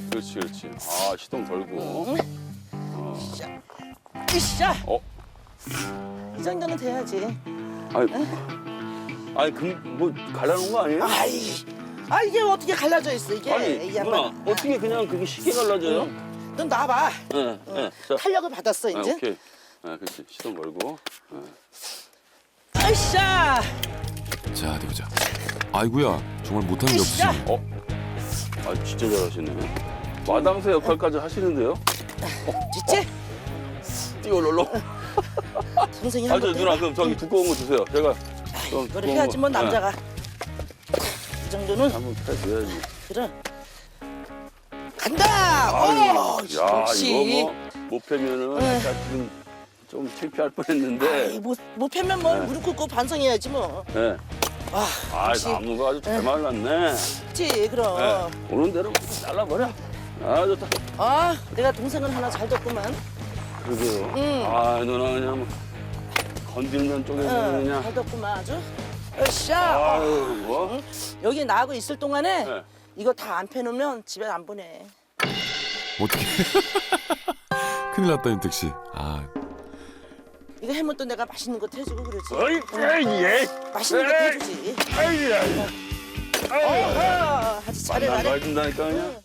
그렇지, 그렇지. 아, 시동 걸고. 으쌰. 어? 이 정도는 돼야지. 아니, 뭐 갈라놓은 거 아니에요? 아 이게 어떻게 갈라져 있어 이게? 아니, 이 누나, 양반. 어떻게 그냥 그게 쉽게 갈라져요? 넌 나와봐. 예, 예. 자, 탄력을 받았어 이제. 오케이. 아, 그렇지. 시동 걸고. 으쌰. 자, 어디 보자. 아이고야, 정말 못하는 게 으쌰. 없으시네. 아, 진짜 잘하시네. 마당새 역할까지 하시는데요? 됐지? 뛰어롤러. 동생이 아, 한 저 번. 누나, 그럼 저기 두꺼운 거 주세요. 제가 좀 그래 두꺼운 해야지 거. 뭐 남자가. 이 정도는 한번 패줘야지. 그래. 간다. 야, 역시. 이거 뭐 못 패면은 약간 지금 좀 창피할 뻔했는데. 아이, 못 패면 뭘 무릎 꿇고 반성해야지 뭐. 네. 와, 아, 역시. 나무가 아주 잘 말랐네. 그렇지 그럼. 네. 오는 대로 잘라버려. 아, 좋다. 아, 내가 동생을 하나 잘 뒀구만. 그러게요. 아, 누나 그냥 뭐 건들면 쪽에서 그냥. 잘 뒀구만 아주. 으쌰. 아유, 뭐. 여기 나하고 있을 동안에 네. 이거 다 안 패놓으면 집에 안 보내. 어떻게? 큰일 났다, 윤택 씨. 아, 이거 해면 또 내가 맛있는 것도 해주고 그러지. 어이, 예. 맛있는 것도 해주지. 아이, 아이. 아주 잘해 만난 거 잘해. 해준다니까 그냥.